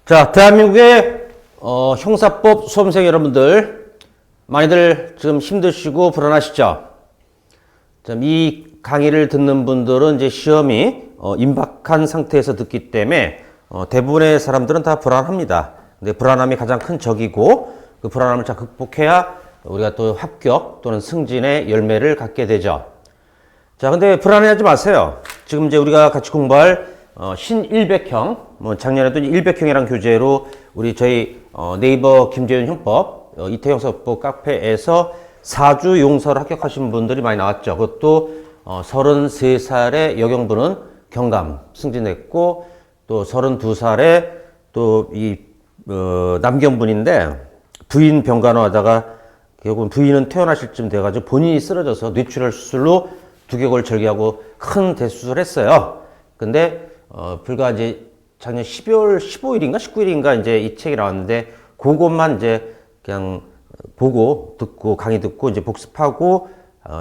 자, 대한민국의 형사법 수험생 여러분들 많이들 지금 힘드시고 불안하시죠? 이 강의를 듣는 분들은 이제 시험이 임박한 상태에서 듣기 때문에 대부분의 사람들은 다 불안합니다. 근데 불안함이 가장 큰 적이고 그 불안함을 잘 극복해야 우리가 또 합격 또는 승진의 열매를 갖게 되죠. 자, 근데 불안해하지 마세요. 지금 이제 우리가 같이 공부할 신일백형, 작년에도 100형이라는 교재로 우리 저희 네이버 김재윤 형법, 이태형사법 카페에서 4주 용서를 합격하신 분들이 많이 나왔죠. 그것도 33살의 여경부는 경감 승진했고, 또 32살에 또 이 남경분인데 부인 병간호 하다가 결국은 부인은 퇴원하실 쯤 돼가지고 본인이 쓰러져서 뇌출혈 수술로 두개골 절개하고 큰 대수술을 했어요. 근데 불과 이제 작년 12월 15일인가 19일인가 이제 이 책이 나왔는데 그것만 이제 그냥 보고 듣고 강의 듣고 이제 복습하고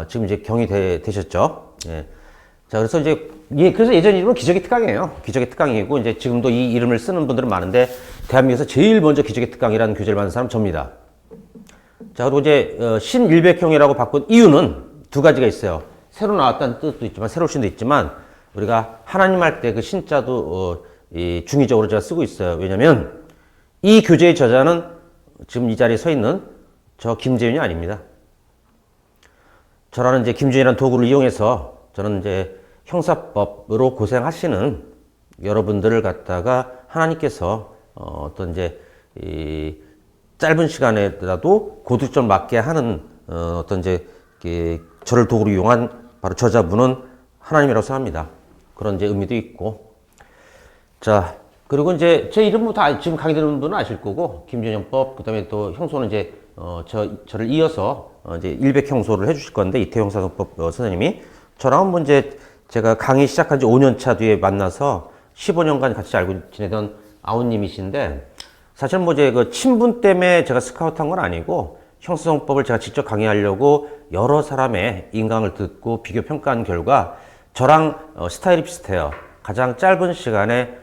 지금 이제 경이 되셨죠. 예. 자, 그래서 이제 그래서 예전 이름은 기적의 특강이에요. 기적의 특강이고 이제 지금도 이 이름을 쓰는 분들은 많은데 대한민국에서 제일 먼저 기적의 특강이라는 교재를 만든 사람 접니다. 자, 그리고 이제 신일백형이라고 바꾼 이유는 두 가지가 있어요. 새로 나왔다는 뜻도 있지만 새로울 수도 있지만 우리가 하나님 할 때 그 신자도 중의적으로 제가 쓰고 있어요. 왜냐면 이 교재의 저자는 지금 이 자리에 서 있는 저 김재윤이 아닙니다. 저라는 이제 김재윤이라는 도구를 이용해서 저는 이제 형사법으로 고생하시는 여러분들을 갖다가 하나님께서 어떤 이제 이 짧은 시간에라도 고득점 맞게 하는 어떤 이제 저를 도구로 이용한 바로 저자분은 하나님이라고 생각합니다. 그런 이제 의미도 있고. 자, 그리고 이제 제 이름 다 지금 강의 듣는 분은 아실 거고, 김준영법, 그 다음에 또 형소는 이제, 저를 이어서 이제 100형소를 해주실 건데, 이태형사법법 선생님이 저랑은 뭐 이제 제가 강의 시작한 지 5년 차 뒤에 만나서 15년간 같이 알고 지내던 아우님이신데, 사실 뭐 이제 그 친분 때문에 제가 스카우트 한 건 아니고, 형사성법을 제가 직접 강의하려고 여러 사람의 인강을 듣고 비교 평가한 결과 저랑 스타일이 비슷해요. 가장 짧은 시간에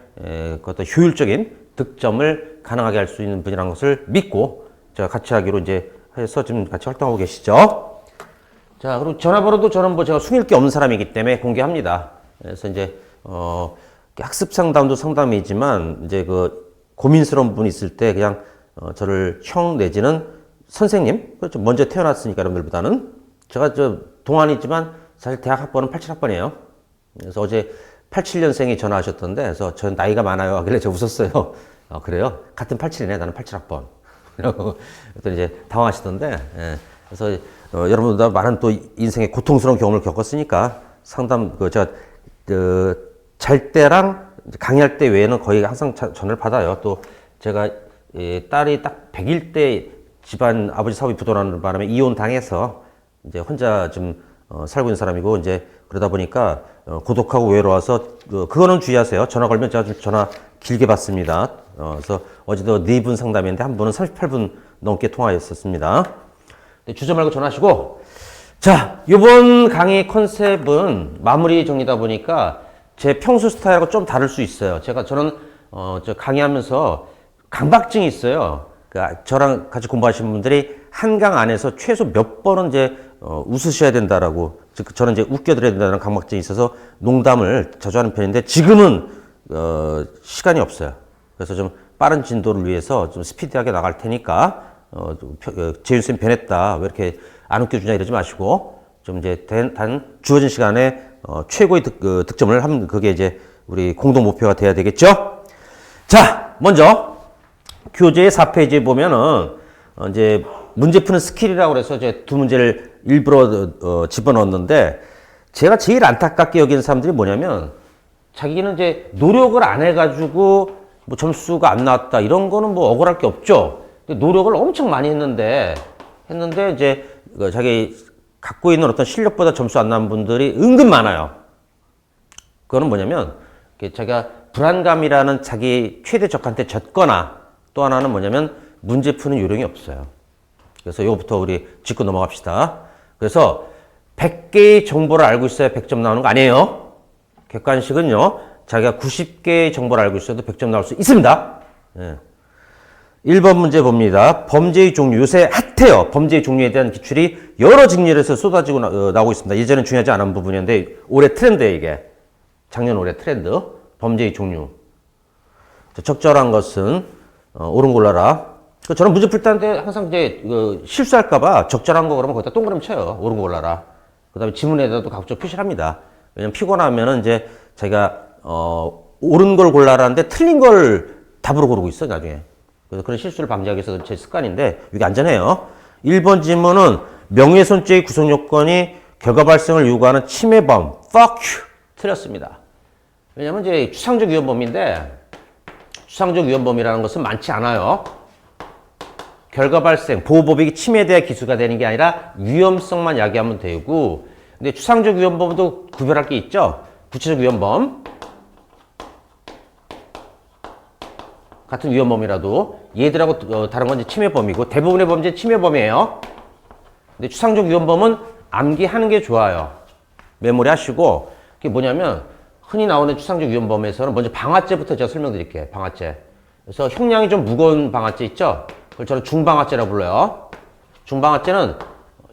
어떤 효율적인 득점을 가능하게 할 수 있는 분이라는 것을 믿고 제가 같이 하기로 이제 해서 지금 같이 활동하고 계시죠. 자, 그리고 전화번호도 저는 뭐 제가 숨길 게 없는 사람이기 때문에 공개합니다. 그래서 이제 학습 상담도 상담이지만 이제 그 고민스러운 분이 있을 때 그냥 저를 형 내지는 선생님, 그렇죠. 먼저 태어났으니까 여러분들보다는. 제가 동안이지만 사실 대학 학번은 87학번이에요. 그래서 어제 87년생이 전화하셨던데, 그래서 전 나이가 많아요 하길래 제가 웃었어요. 그래요? 같은 87이네, 나는 87학번. 이러고 이제 당황하시던데, 예. 그래서 여러분들보다 많은 또 인생의 고통스러운 경험을 겪었으니까 상담, 제가 잘 때랑 강의할 때 외에는 거의 항상 전화를 받아요. 또 제가 딸이 딱 100일 때 집안 아버지 사업이 부도나는 바람에 이혼 당해서 이제 혼자 좀 살고 있는 사람이고 이제 그러다 보니까 고독하고 외로워서 그거는 주의하세요. 전화 걸면 제가 좀 전화 길게 받습니다. 그래서 어제도 4분 상담했는데 한 분은 38분 넘게 통화했었습니다. 주저 말고 전화하시고. 자, 이번 강의 컨셉은 마무리 정리다 보니까 제 평소 스타일하고 좀 다를 수 있어요. 저는 저 강의하면서 강박증이 있어요. 그러니까 저랑 같이 공부하시는 분들이 한강 안에서 최소 몇 번은 이제 웃으셔야 된다라고, 즉 저는 이제 웃겨드려야 된다는 강박증이 있어서 농담을 자주 하는 편인데 지금은 시간이 없어요. 그래서 좀 빠른 진도를 위해서 좀 스피디하게 나갈 테니까 재윤 쌤 변했다, 왜 이렇게 안 웃겨주냐 이러지 마시고 좀 이제 단 주어진 시간에 최고의 득점을 하면 그게 이제 우리 공동 목표가 돼야 되겠죠. 자, 먼저 교재의 4페이지에 보면은 이제 문제 푸는 스킬이라고 그래서 이제 두 문제를 일부러 집어넣었는데, 제가 제일 안타깝게 여기는 사람들이 뭐냐면 자기는 이제 노력을 안 해가지고 뭐 점수가 안 나왔다 이런 거는 뭐 억울할 게 없죠. 노력을 엄청 많이 했는데 이제 자기 갖고 있는 어떤 실력보다 점수 안 나온 분들이 은근 많아요. 그거는 뭐냐면 자기가 불안감이라는 자기 최대 적한테 졌거나, 또 하나는 뭐냐면 문제 푸는 요령이 없어요. 그래서 이거부터 우리 짚고 넘어갑시다. 그래서 100개의 정보를 알고 있어야 100점 나오는 거 아니에요. 객관식은요, 자기가 90개의 정보를 알고 있어도 100점 나올 수 있습니다. 예. 1번 문제 봅니다. 범죄의 종류. 요새 핫해요. 범죄의 종류에 대한 기출이 여러 직렬에서 쏟아지고 나오고 있습니다. 예전엔 중요하지 않은 부분이었는데 올해 트렌드예요, 이게. 작년 올해 트렌드. 범죄의 종류. 적절한 것은 옳은 골라라. 저는 문제 풀 때한테 항상 이제 실수할까봐 적절한 거 그러면 거기다 동그라미 쳐요. 옳은 거 골라라. 그 다음에 지문에다도 각종 표시를 합니다. 왜냐면 피곤하면은 이제 자기가 옳은 걸 골라라는데 틀린 걸 답으로 고르고 있어, 나중에. 그래서 그런 실수를 방지하기 위해서 제 습관인데, 이게 안전해요. 1번 질문은 명예훼손죄의 구성 요건이 결과 발생을 요구하는 침해범, fuck you. 틀렸습니다. 왜냐면 이제 추상적 위헌범인데, 추상적 위헌범이라는 것은 많지 않아요. 결과 발생, 보호법익이 침해돼야 기수가 되는 게 아니라 위험성만 야기하면 되고, 근데 추상적 위헌범도 구별할 게 있죠. 구체적 위헌범. 같은 위헌범이라도 얘들하고 다른 건 이제 침해범이고 대부분의 범죄는 침해범이에요. 근데 추상적 위헌범은 암기하는 게 좋아요. 메모리 하시고 그게 뭐냐면 흔히 나오는 추상적 위헌범에서는 먼저 방아죄부터 제가 설명드릴게요. 방아죄. 그래서 형량이 좀 무거운 방아죄 있죠? 그걸 저는 중방아죄라고 불러요. 중방아죄는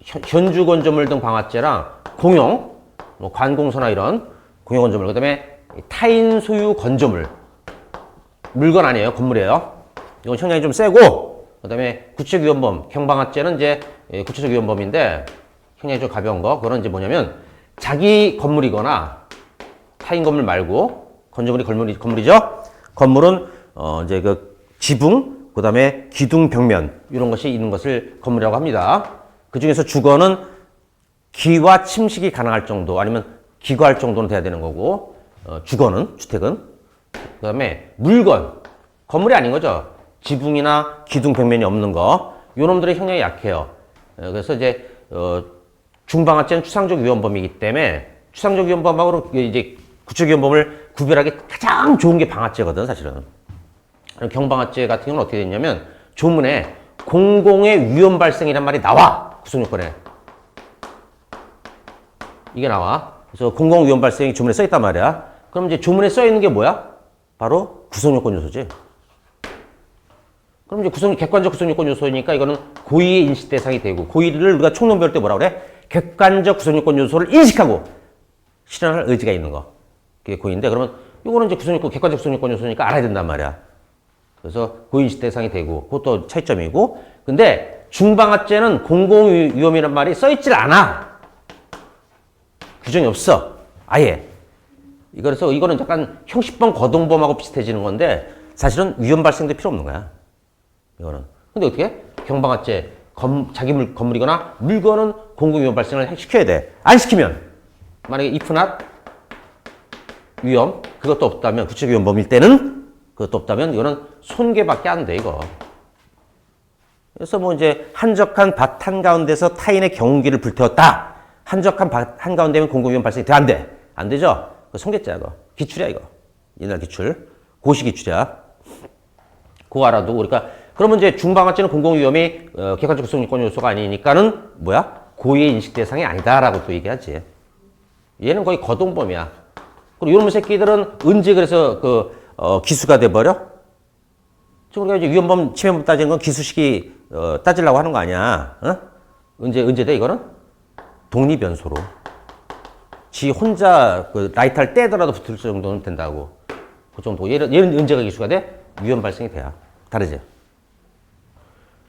현주 건조물 등 방아죄랑 공용, 뭐 관공서나 이런 공용 건조물, 그 다음에 타인 소유 건조물. 물건 아니에요. 건물이에요. 이건 형량이 좀 세고, 그 다음에 구체적 위헌범, 경방아죄는 이제 구체적 위헌범인데 형량이 좀 가벼운 거. 그건 이제 뭐냐면 자기 건물이거나 타인 건물 말고 건조물이 건물이죠. 건물은 이제 그 지붕, 그 다음에 기둥 벽면 이런 것이 있는 것을 건물이라고 합니다. 그 중에서 주거는 기와 침식이 가능할 정도 아니면 기거할 정도는 돼야 되는 거고, 주거는 주택은 그 다음에 물건, 건물이 아닌 거죠. 지붕이나 기둥 벽면이 없는 거. 요 놈들의 형량이 약해요. 그래서 이제, 중방아죄는 추상적 위헌범이기 때문에 추상적 위헌범하고 이제 구체적 위헌범을 구별하기 가장 좋은 게 방아죄거든, 사실은. 경방아죄 같은 경우는 어떻게 됐냐면, 조문에 공공의 위험 발생이란 말이 나와. 구성요건에. 이게 나와. 그래서 공공 위험 발생이 조문에 써 있단 말이야. 그럼 이제 조문에 써 있는 게 뭐야? 바로 구성요건 요소지. 그럼 이제 객관적 구성요건 요소니까 이거는 고의의 인식 대상이 되고, 고의를 우리가 총론 배울 때 뭐라 그래? 객관적 구성요건 요소를 인식하고 실현할 의지가 있는 거. 그게 고의인데, 그러면 이거는 이제 객관적 구성요건 요소니까 알아야 된단 말이야. 그래서 고의 인식 대상이 되고, 그것도 차이점이고, 근데 중방아죄는 공공위험이란 말이 써있질 않아. 규정이 없어. 아예. 그래서 이거는 약간 형식범 거동범하고 비슷해지는 건데 사실은 위험 발생도 필요 없는 거야. 이거는. 근데 어떻게? 경방아죄, 자기 건물이거나 물건은 공공위험 발생을 시켜야 돼. 안 시키면 만약에 if not 위험, 그것도 없다면, 구체적 위험범일 때는 그것도 없다면 이거는 손괴밖에 안 돼, 이거. 그래서 뭐 이제 한적한 밭 한가운데서 타인의 경운기를 불태웠다. 한적한 밭 한가운데면 공공위험 발생이 돼? 안 돼? 안 되죠? 그 손괴죄야, 이거. 기출이야, 이거. 옛날 기출. 고시 기출이야. 그거 알아두고, 그러니까, 그러면 이제 중방아죄는 공공위험이, 객관적 구성요건 요소가 아니니까는, 뭐야? 고의의 인식 대상이 아니다라고 또 얘기하지. 얘는 거의 거동범이야. 그리고 이런 새끼들은 언제 그래서 기수가 돼버려? 지금 우리가 이제 위헌범, 침해범 따지는 건 기수식이, 따지려고 하는 거 아니야. 어? 언제 돼, 이거는? 독립연소로. 지 혼자 라이터를 떼더라도 붙을 정도는 된다고. 그 정도. 얘는 언제가 기수가 돼? 위험 발생이 돼야. 다르지?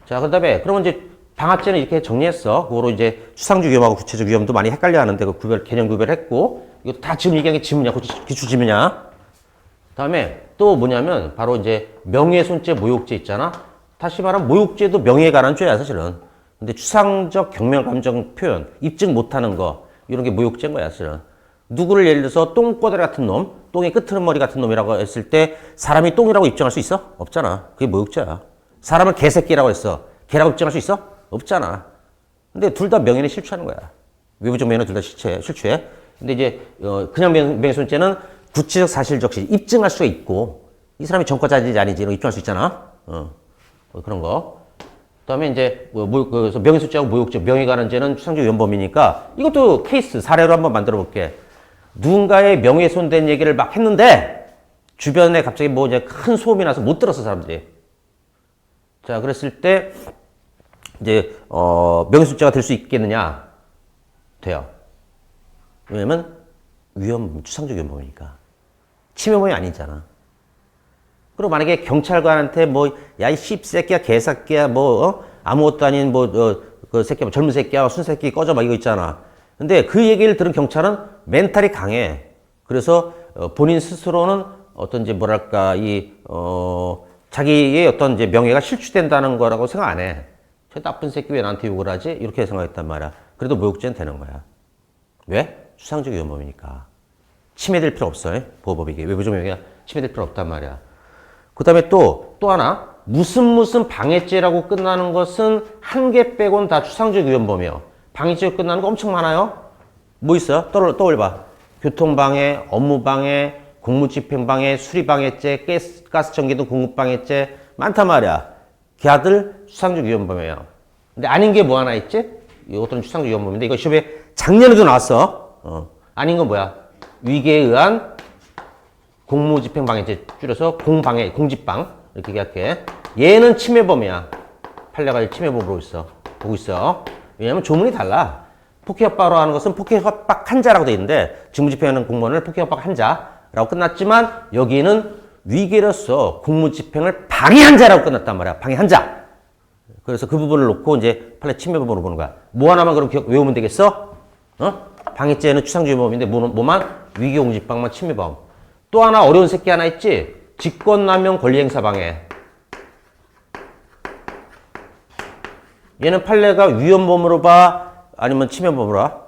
자, 그 다음에, 그러면 이제 방아죄는 이렇게 정리했어. 그거로 이제 추상적 위험하고 구체적 위험도 많이 헷갈려 하는데 그 개념 구별했고, 이것도 다 지금 얘기한 게 지문이야. 기출 지문이야. 다음에 또 뭐냐면, 바로 이제 명예훼손죄, 모욕죄 있잖아. 다시 말하면 모욕죄도 명예에 관한 죄야, 사실은. 근데 추상적 경멸 감정 표현, 입증 못하는 거, 이런 게 모욕죄인 거야, 사실은. 누구를 예를 들어서 똥꼬다리 같은 놈, 똥의 끄트머리 같은 놈이라고 했을 때 사람이 똥이라고 입증할 수 있어? 없잖아. 그게 모욕죄야. 사람을 개새끼라고 했어. 개라고 입증할 수 있어? 없잖아. 근데 둘 다 명예를 실추하는 거야. 외부적 명예는 둘 다 실추해. 근데 이제 그냥 명예훼손죄는 구체적 사실적 시 입증할 수가 있고, 이 사람이 전과자인지 아닌지 입증할 수 있잖아. 그런 거. 그다음에 이제 그래서 명예훼손죄하고 모욕죄, 명예에 관한 죄는 추상적 위헌범이니까 이것도 케이스 사례로 한번 만들어 볼게. 누군가의 명예훼손된 얘기를 막 했는데 주변에 갑자기 뭐 이제 큰 소음이 나서 못 들었어, 사람들이. 자, 그랬을 때, 이제, 명예훼손죄가 될 수 있겠느냐? 돼요. 왜냐면, 추상적 위헌범이니까. 침해범이 아니잖아. 그리고 만약에 경찰관한테 뭐, 야, 이 씹새끼야, 개새끼야, 뭐, 아무것도 아닌 뭐, 그 새끼야, 뭐 젊은 새끼야, 순새끼 꺼져, 막 이거 있잖아. 근데 그 얘기를 들은 경찰은 멘탈이 강해. 그래서 본인 스스로는 어떤 이제 뭐랄까, 자기의 어떤 이제 명예가 실추된다는 거라고 생각 안 해. 저 나쁜 새끼 왜 나한테 욕을 하지? 이렇게 생각했단 말이야. 그래도 모욕죄는 되는 거야. 왜? 추상적 위헌범이니까. 침해될 필요 없어. 보호법이. 외부적 명예가 침해될 필요 없단 말이야. 그 다음에 또 하나. 무슨 방해죄라고 끝나는 것은 한 개 빼고는 다 추상적 위헌범이에요. 방해죄로 끝나는 거 엄청 많아요. 뭐 있어요? 떠올려봐. 교통방해, 업무방해, 공무집행방해, 수리방해죄, 가스전기등 공급방해죄 많단 말이야. 걔들 추상적 위헌범이에요. 근데 아닌 게 뭐 하나 있지? 이것도 추상적 위헌범인데 이거 시험에 작년에도 나왔어. 아닌 건 뭐야? 위계에 의한 공무집행방해죄 줄여서 공방해, 공집방 이렇게 얘기할게. 얘는 침해범이야. 판례가 침해범으로 보고 있어. 왜냐면 조문이 달라. 폭행협박으로 하는 것은 폭행협박 한자라고 되어 있는데 직무집행하는 공무원을 폭행협박 한자라고 끝났지만 여기는 위계로서 공무집행을 방해한 자라고 끝났단 말이야. 방해한 자. 그래서 그 부분을 놓고 이제 판례 침해범으로 보는 거야. 뭐 하나만 그럼 외우면 되겠어? 방해죄는 추상주의범인데 뭐만? 위계공집방만 침해범. 또 하나 어려운 새끼 하나 있지? 직권남용 권리행사방해. 얘는 판례가 위헌범으로 봐? 아니면 침해범으로 봐?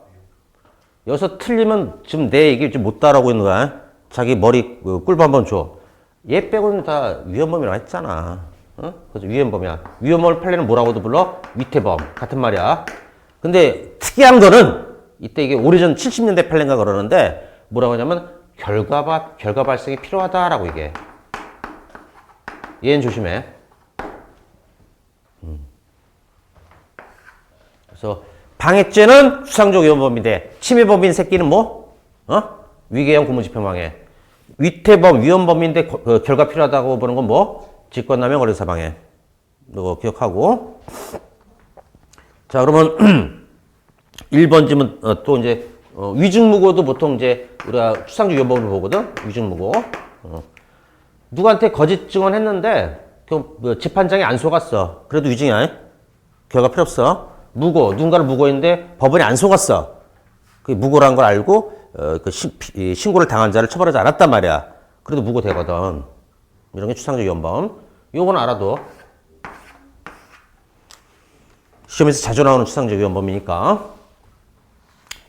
여기서 틀리면 지금 내 얘기 좀 못 따라오고 있는 거야. 자기 머리 꿀밤 한번 줘. 얘 빼고는 다 위헌범이라고 했잖아. 그래서 위헌범이야. 위헌범을 판례는 뭐라고도 불러? 위태범. 같은 말이야. 근데 특이한 거는 이때 이게 오래전 70년대 판례인가 그러는데 뭐라고 하냐면 결과 발생이 필요하다라고 얘기해. 얘는 조심해. 그래서 방해죄는 추상적 위헌범인데 침해범인 새끼는 뭐? 위계형 공무집행방해. 위태범, 위헌범인데 결과 필요하다고 보는 건 뭐? 직권남용 권리행사방해. 이거 기억하고. 자, 그러면 1번 질문 또 이제 위증무고도 보통 이제 우리가 추상적 위헌범으로 보거든. 위증무고. 누구한테 거짓 증언했는데 재판장이 안 속았어. 그래도 위증이야. 결과 필요 없어. 무고, 누군가를 무고했는데 법원이 안 속았어. 그 무고라는 걸 알고 신고를 당한 자를 처벌하지 않았단 말이야. 그래도 무고 되거든. 이런 게 추상적 위헌범. 요건 알아도. 시험에서 자주 나오는 추상적 위헌범이니까.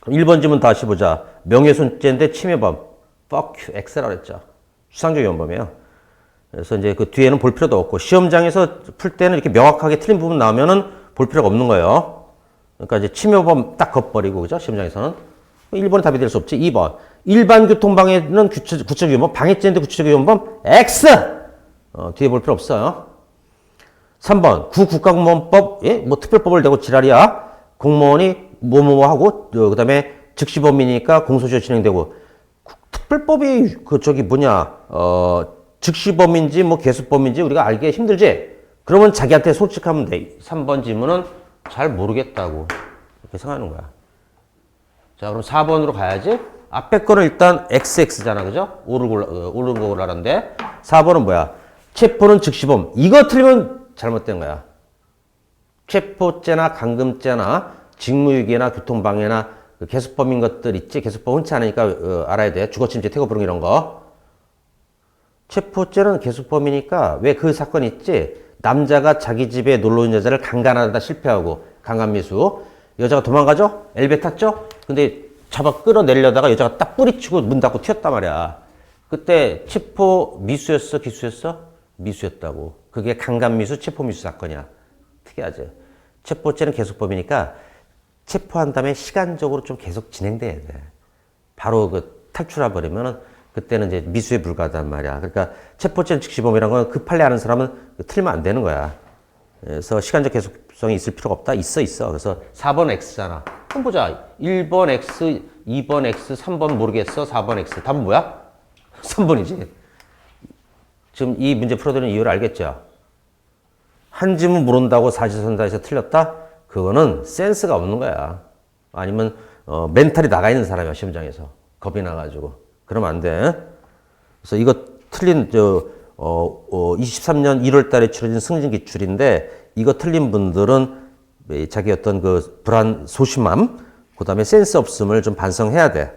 그럼 1번 질문 다시 보자. 명예훼손죄인데 침해범. fuck you, X라고 했죠. 추상적 위헌범이에요. 그래서 이제 그 뒤에는 볼 필요도 없고 시험장에서 풀 때는 이렇게 명확하게 틀린 부분 나오면은 볼 필요가 없는 거예요. 그러니까 이제 침해범 딱 겉버리고, 그죠? 시험장에서는. 1번은 답이 될 수 없지. 2번. 일반 교통방해는 구체적 위헌범. 방해죄인데 구체적 위헌범. X! 뒤에 볼 필요 없어요. 3번. 국가공무원법, 예? 뭐 특별법을 대고 지랄이야. 공무원이 뭐뭐 하고, 그 다음에 즉시범이니까 공소시효 진행되고. 특별법이 즉시범인지 뭐 개수범인지 우리가 알기 힘들지? 그러면 자기한테 솔직하면 돼. 3번 질문은 잘 모르겠다고. 이렇게 생각하는 거야. 자, 그럼 4번으로 가야지. 앞에 거는 일단 XX잖아. 그죠? 옳은 거 골라는데. 4번은 뭐야? 체포는 즉시범. 이거 틀리면 잘못된 거야. 체포죄나 감금죄나 직무유기나 교통방해나 개수범인 것들 있지? 개수법 흔치 않으니까 알아야 돼. 주거침입죄, 퇴거불응 이런 거. 체포죄는 개수범이니까 왜 그 사건 있지? 남자가 자기 집에 놀러 온 여자를 강간하다 실패하고 강간미수. 여자가 도망가죠? 엘베 탔죠? 근데 잡아 끌어내려다가 여자가 딱 뿌리치고 문 닫고 튀었단 말이야. 그때 체포 미수였어? 기수였어? 미수였다고. 그게 강간미수, 체포미수 사건이야. 특이하지? 체포죄는 계속범이니까 체포한 다음에 시간적으로 좀 계속 진행돼야 돼. 바로 탈출해버리면은 그때는 이제 미수에 불과하단 말이야. 그러니까 체포죄는 즉시범이라는 건 그 판례 아는 사람은 틀리면 안 되는 거야. 그래서 시간적 계속성이 있을 필요가 없다? 있어. 그래서 4번 X잖아. 그럼 보자. 1번 X, 2번 X, 3번 모르겠어. 4번 X. 답은 뭐야? 3번이지. 지금 이 문제 풀어드리는 이유를 알겠죠? 한 지문 모른다고 사지선다해서 틀렸다? 그거는 센스가 없는 거야. 아니면 멘탈이 나가 있는 사람이야, 시험장에서. 겁이 나가지고. 그러면 안 돼. 그래서 이거 틀린 23년 1월 달에 치러진 승진 기출인데 이거 틀린 분들은 자기 어떤 그 불안, 소심함, 그 다음에 센스 없음을 좀 반성해야 돼.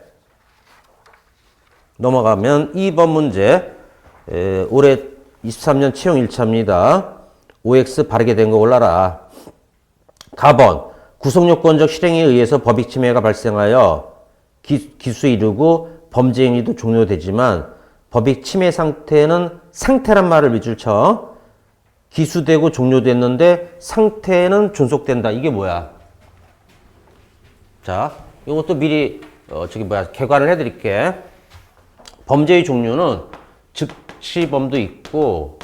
넘어가면 2번 문제. 올해 23년 채용 1차입니다. OX 바르게 된 거 올라라. 가번. 구성요건적 실행에 의해서 법익 침해가 발생하여 기수에 이르고 범죄 행위도 종료되지만 법익 침해 상태는 상태란 말을 밑줄 쳐. 기수되고 종료됐는데 상태는 존속된다. 이게 뭐야? 자, 이것도 미리 개관을 해드릴게. 범죄의 종류는 즉시범도 있고,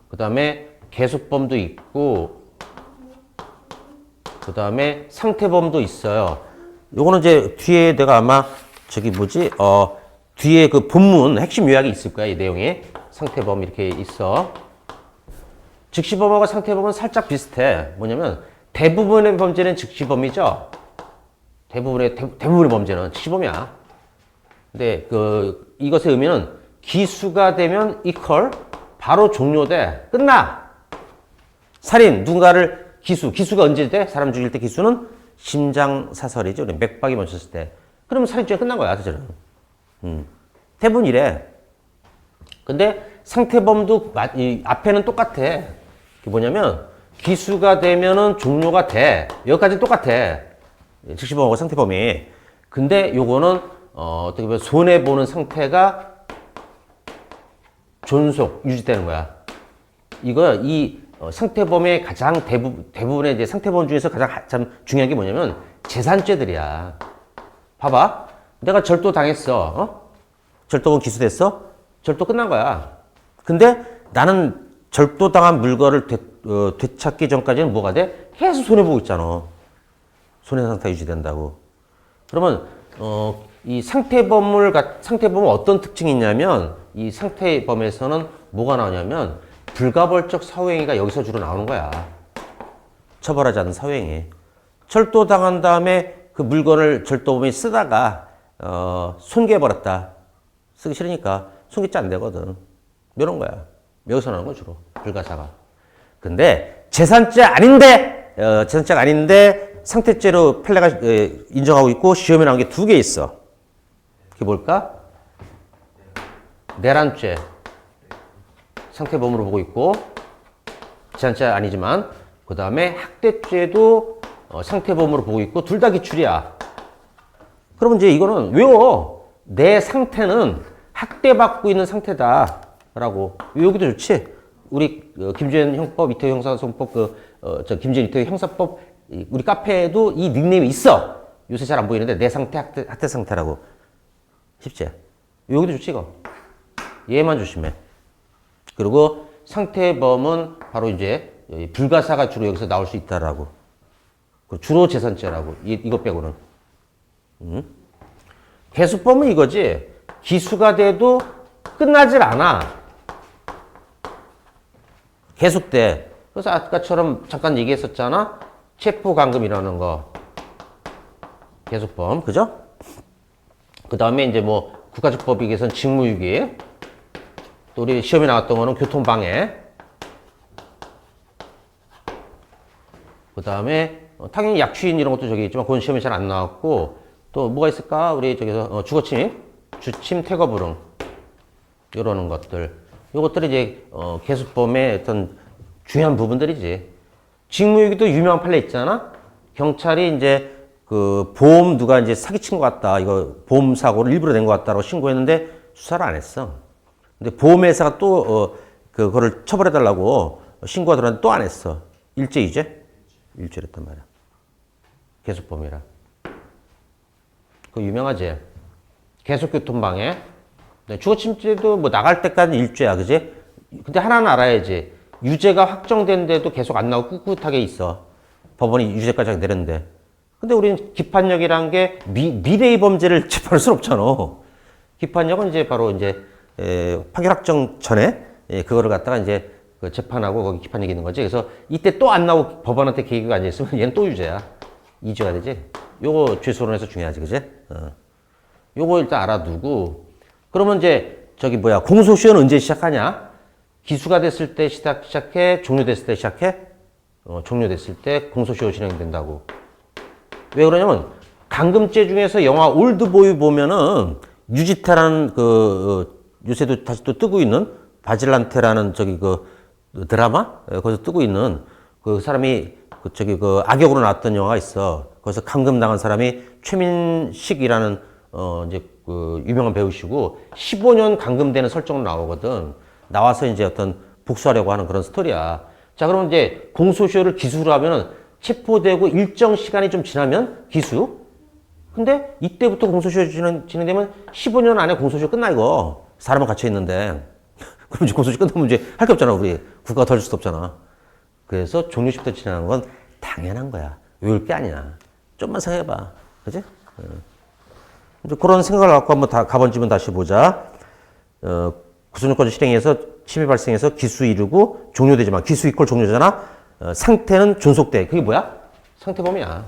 그 다음에 계속범도 있고, 그 다음에 상태범도 있어요. 요거는 이제 뒤에 내가 아마 뒤에 그 본문 핵심 요약이 있을 거야, 이 내용이. 상태범 이렇게 있어. 즉시범하고 상태범은 살짝 비슷해. 뭐냐면 대부분의 범죄는 즉시범이죠. 대부분의 범죄는 즉시범이야. 근데 이것의 의미는 기수가 되면 equal 바로 종료돼. 끝나. 살인 누군가를 기수가 언제 돼? 사람 죽일 때 기수는 심장사설이죠. 맥박이 멈췄을 때. 그러면 살인죄가 끝난 거야, 사실은. 대부분 이래. 근데 상태범도 앞에는 똑같아. 그게 뭐냐면 기수가 되면은 종료가 돼. 여기까지 똑같아. 즉시범하고 상태범이. 근데 요거는 어떻게 보면 손해보는 상태가 존속, 유지되는 거야. 이 상태범의 가장 대부분의 이제 상태범 중에서 가장 참 중요한 게 뭐냐면 재산죄들이야. 봐봐. 내가 절도 당했어. 절도범 기수됐어? 절도 끝난 거야. 근데 나는 절도당한 물건을 되찾기 전까지는 뭐가 돼? 계속 손해보고 있잖아. 손해상태 유지된다고. 그러면 이 상태범은 어떤 특징이 있냐면 이 상태범에서는 뭐가 나오냐면 불가벌적 사후행위가 여기서 주로 나오는 거야. 처벌하지 않는 사후행위. 절도당한 다음에 그 물건을 절도범이 쓰다가 손괴해버렸다. 쓰기 싫으니까 손괴죄 안 되거든. 이런 거야. 여기서 나오는 거 주로. 불가사가. 근데 재산죄가 아닌데 상태죄로 판례가 인정하고 있고 시험에 나온 게 2개 있어. 그게 뭘까? 내란죄. 상태범으로 보고 있고 재산죄 아니지만 그 다음에 학대죄도 상태범으로 보고 있고 둘 다 기출이야. 그러면 이제 이거는 외워. 내 상태는 학대받고 있는 상태다 라고. 여기도 좋지. 우리 김주현 형법, 이태우 형사소송법, 김주현 이태우 형사법 우리 카페에도 이 닉네임이 있어. 요새 잘 안 보이는데 내 상태 학대 상태라고. 쉽지? 여기도 좋지 이거. 얘만 조심해. 그리고 상태범은 바로 이제 불가사가 주로 여기서 나올 수 있다라고. 주로 재산죄라고. 이것 빼고는. 계수범은 이거지. 기수가 돼도 끝나질 않아. 계속돼. 그래서 아까처럼 잠깐 얘기했었잖아. 체포감금이라는 거. 계속범. 그죠? 그 다음에 이제 국가적 법익에서는 직무유기. 또 우리 시험에 나왔던 거는 교통방해. 그 다음에 당연히 약취인 이런 것도 저기 있지만 그건 시험에 잘 안 나왔고 또 뭐가 있을까? 우리 저기서 주거침입, 주침, 퇴거불응 이러는 것들. 요것들이 이제 계수범의 어떤 중요한 부분들이지. 직무유기도 유명한 판례 있잖아. 경찰이 이제 그 보험 누가 이제 사기친 것 같다. 이거 보험 사고를 일부러 낸 것 같다라고 신고했는데 수사를 안 했어. 근데 보험회사가 또 그거를 처벌해달라고 신고가 들어왔는데 또 안 했어. 일죄? 일죄랬단 말이야. 계속범이라. 그거 유명하지? 계속교통방해. 주거침입죄도 나갈 때까지 일죄야, 그지? 근데 하나는 알아야지. 유죄가 확정된데도 계속 안 나오고 꿋꿋하게 있어. 법원이 유죄까지 내렸는데. 근데 우리는 기판력이란 게 미래의 범죄를 재판할 수는 없잖아. 기판력은 이제 바로 이제 판결 확정 전에 예, 그거를 갖다가 이제 그 재판하고 거기 기판 얘기는 거지. 그래서 이때 또 안 나오고 법원한테 계기가 앉아있으면 얘는 또 유죄야. 이주가 되지. 요거 죄소론에서 중요하지, 그지? 요거 일단 알아두고. 그러면 이제 저기 뭐야, 공소시효는 언제 시작하냐? 기수가 됐을 때 시작해? 종료됐을 때 시작해? 종료됐을 때 공소시효 진행된다고. 왜 그러냐면, 감금죄 중에서 영화 올드보이 보면은, 유지태라는 요새도 다시 또 뜨고 있는 바질란테라는 저기 드라마? 거기서 뜨고 있는 그 사람이 악역으로 나왔던 영화가 있어. 거기서 감금당한 사람이 최민식이라는 이제 유명한 배우시고 15년 감금되는 설정으로 나오거든. 나와서 이제 어떤 복수하려고 하는 그런 스토리야. 자, 그럼 이제 공소시효를 기수로 하면은 체포되고 일정 시간이 좀 지나면 기수? 근데 이때부터 공소시효 진행되면 15년 안에 공소시효 끝나, 이거. 사람은 갇혀 있는데. 그럼 이제 공소시효 끝나면 이제 할 게 없잖아, 우리. 국가가 더 줄 수도 없잖아. 그래서 종료시부터 진행하는 건 당연한 거야. 외울 게 아니야. 좀만 생각해봐. 그지? 이제 그런 생각을 갖고 한번 가번집은 다시 보자. 구속요건 실행해서 침해 발생해서 기수 이루고 종료되지만 기수 이퀄 종료잖아. 상태는 존속돼. 그게 뭐야? 상태범이야.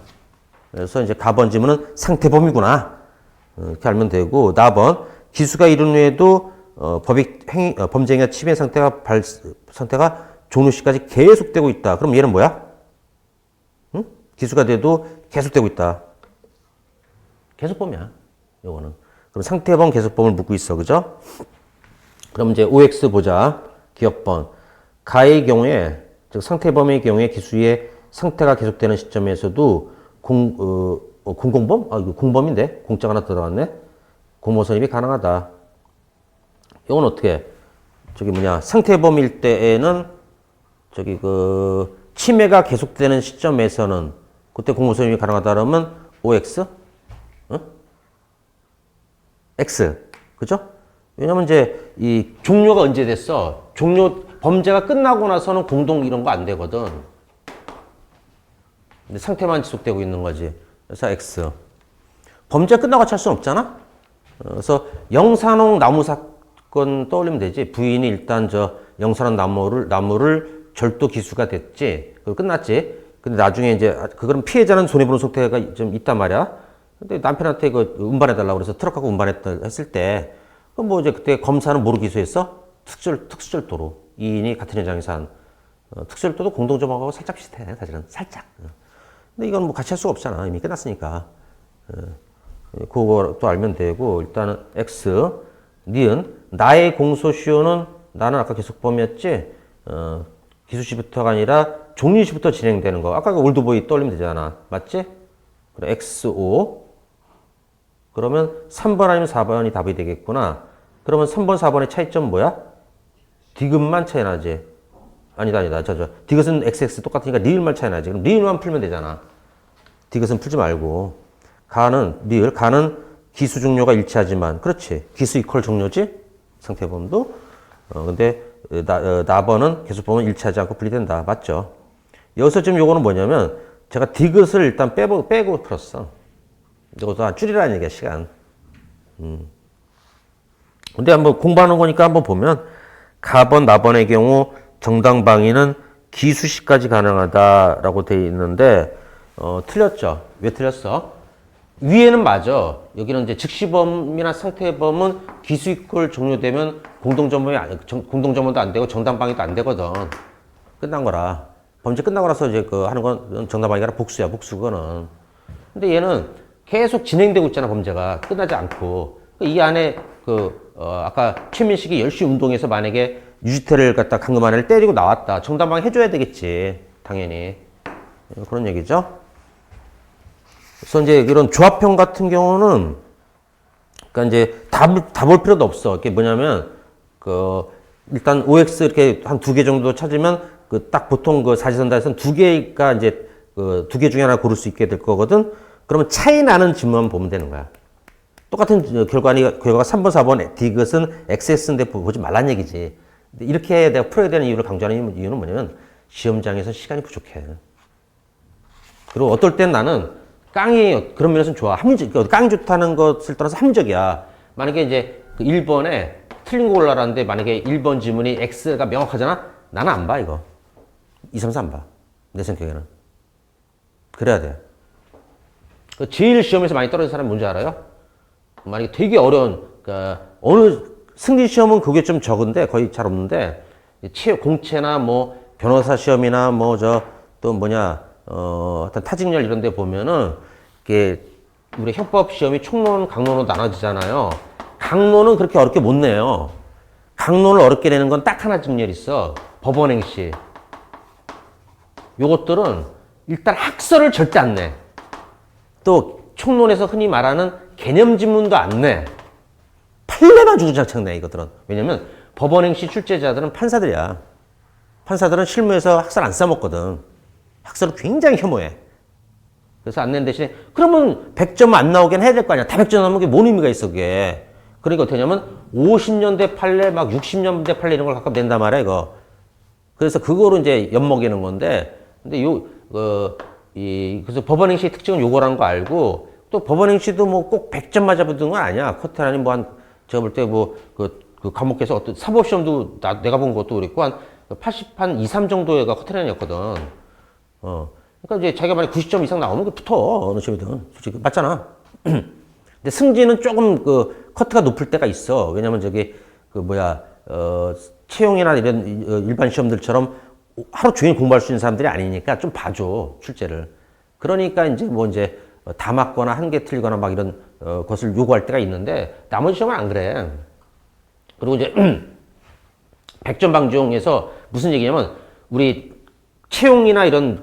그래서 이제 가번지문은 상태범이구나. 이렇게 알면 되고, 나번 기수가 이룬 후에도 범죄 행위나 침해 상태가 종료 시까지 계속되고 있다. 그럼 얘는 뭐야? 응? 기수가 돼도 계속되고 있다. 계속범이야. 요거는. 그럼 상태범, 계속범을 묻고 있어. 그죠? 그럼 이제 OX 보자. 기억번. 가의 경우에, 즉 상태범의 경우에 기수의 상태가 계속되는 시점에서도 공공범? 이거 공범인데? 공짜가 하나 들어갔네? 공모 선임이 가능하다. 이건 어떻게? 상태범일 때에는 침해가 계속되는 시점에서는 그때 공모 선임이 가능하다 그러면 OX? 응? X. 그죠? 왜냐면 이제 이 종료가 언제 됐어? 범죄가 끝나고 나서는 공동 이런 거 안 되거든. 근데 상태만 지속되고 있는 거지. 그래서 X. 범죄가 끝나고 같이 할 수는 없잖아? 그래서 영산홍 나무 사건 떠올리면 되지. 부인이 일단 영산홍 나무를 절도 기수가 됐지. 그거 끝났지. 근데 나중에 이제, 그거는 피해자는 손해보는 속태가 좀 있단 말이야. 근데 남편한테 운반해달라고 그래서 트럭하고 운반했다 했을 때, 그럼 뭐 이제 그때 검사는 뭐로 기소했어? 특수절도로. 이인이 같은 현장에서 한. 특수절도도 공동점하고 살짝 비슷해, 사실은. 살짝. 근데 이건 뭐 같이 할 수가 없잖아. 이미 끝났으니까. 그거 또 알면 되고, 일단은 X, 니은, 나의 공소시효는 나는 아까 계속범이었지, 기수시부터가 아니라 종료시부터 진행되는 거. 아까 그 올드보이 떠올리면 되잖아. 맞지? 그래, XO. 그러면 3번 아니면 4번이 답이 되겠구나. 그러면 3번, 4번의 차이점은 뭐야? 디귿만 차이 나지. 아니다. 디귿은 XX 똑같으니까 리을만 차이 나지. 그럼 리을만 풀면 되잖아. 디귿은 풀지 말고. 가는 기수 종료가 일치하지만, 그렇지. 기수 이퀄 종료지? 상태범도. 근데, 나번은 계속범은 일치하지 않고 분리된다. 맞죠? 여기서 지금 요거는 뭐냐면, 제가 디귿을 일단 빼고 풀었어. 이것도 줄이라는 얘기야, 시간. 근데 한번 공부하는 거니까 한번 보면, 가번, 나번의 경우 정당방위는 기수시까지 가능하다라고 돼 있는데, 틀렸죠? 왜 틀렸어? 위에는 맞아. 여기는 이제 즉시범이나 상태범은 기수 이퀄 종료되면 공동점원도 안 되고 정당방위도 안 되거든. 끝난 거라. 범죄 끝나고 나서 이제 하는 건 정당방위가 아니라 복수야, 복수, 그거는. 근데 얘는 계속 진행되고 있잖아, 범죄가. 끝나지 않고. 이 안에 아까 최민식이 열심히 운동해서 만약에 유지태를 갖다 감금한 애를 때리고 나왔다. 정당방위 해줘야 되겠지. 당연히. 그런 얘기죠. 그래서 이제 이런 조합형 같은 경우는, 그러니까 이제 다 볼 필요도 없어. 이게 뭐냐면, 일단 OX 이렇게 한 2개 정도 찾으면, 딱 보통 사지선다에서는 2개가 이제, 2개 중에 하나 고를 수 있게 될 거거든? 그러면 차이 나는 질문만 보면 되는 거야. 똑같은 결과가 3번, 4번, 디귿은 XS인데 보지 말란 얘기지. 이렇게 내가 풀어야 되는 이유를 강조하는 이유는 뭐냐면, 시험장에서 시간이 부족해. 그리고 어떨 땐 나는, 그런 면에서는 좋아. 깡이 좋다는 것을 떠나서 합리적이야. 만약에 이제 1번에 틀린 거 올라라는데 만약에 1번 지문이 X가 명확하잖아? 나는 안 봐, 이거. 2, 3, 4 안 봐. 내 생각에는. 그래야 돼. 제일 시험에서 많이 떨어진 사람이 뭔지 알아요? 만약에 되게 어려운, 그러니까 어느 승리 시험은 그게 좀 적은데 거의 잘 없는데 공채나 뭐 변호사 시험이나 뭐 또 뭐냐 어떤 타직열 이런 데 보면은 이게 우리 형법 시험이 총론, 강론으로 나눠지잖아요. 강론은 그렇게 어렵게 못 내요. 강론을 어렵게 내는 건 딱 하나 직렬 있어. 법원행시. 요것들은 일단 학설을 절대 안 내. 또 총론에서 흔히 말하는 개념 지문도 안 내. 판례만 주구장창 내, 이것들은. 왜냐면 법원행시 출제자들은 판사들이야. 판사들은 실무에서 학설 안 써먹거든. 학설을 굉장히 혐오해. 그래서 안 낸 대신에 그러면 100점 안 나오긴 해야 될 거 아니야. 다 100점 나오면 그게 뭔 의미가 있어, 그게. 그러니까 어떻게 하냐면 50년대 판례, 막 60년대 판례 이런 걸 가끔 낸단 말이야, 이거. 그래서 그거로 이제 엿먹이는 건데, 근데 그래서 법원행시의 특징은 요거라는 거 알고, 또 법원행시도 뭐 꼭 100점 맞아보는 건 아니야. 커트라니 뭐 제가 볼 때 그 과목에서 어떤 사법시험도 내가 본 것도 그랬고, 한 80, 한 2, 3 정도가 커트라인이었거든. 그러니까 이제 자기가 만약 90점 이상 나오면 그 붙어. 어느 시험이든. 솔직히. 맞잖아. 근데 승진은 조금 커트가 높을 때가 있어. 왜냐면 채용이나 이런 일반 시험들처럼 하루 종일 공부할 수 있는 사람들이 아니니까 좀 봐줘. 출제를. 그러니까 이제 다 맞거나 한 개 틀리거나 막 이런 것을 요구할 때가 있는데 나머지 시험은 안 그래. 그리고 이제 100점 방지용에서 무슨 얘기냐면 우리 채용이나 이런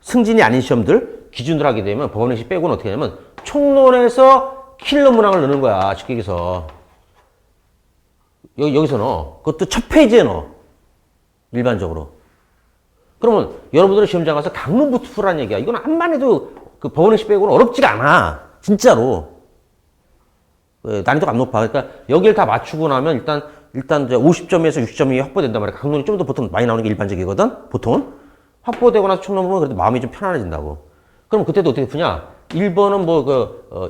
승진이 아닌 시험들 기준으로 하게 되면 법원행시 빼고는 어떻게 하냐면 총론에서 킬러 문항을 넣는 거야. 쉽게 얘기해서. 여기서 넣어. 그것도 첫 페이지에 넣어. 일반적으로. 그러면 여러분들은 시험장 가서 강론부터 풀라는 얘기야. 이건 암만 해도 그 법원행시 빼고는 어렵지가 않아. 진짜로. 난이도가 안 높아. 그러니까 여기를 다 맞추고 나면 일단 이제 50점에서 60점이 확보된단 말이야. 강론이 좀 더 보통 많이 나오는 게 일반적이거든. 보통은. 확보되고 나서 총론 보면 그래도 마음이 좀 편안해진다고. 그럼 그때도 어떻게 푸냐? 1번은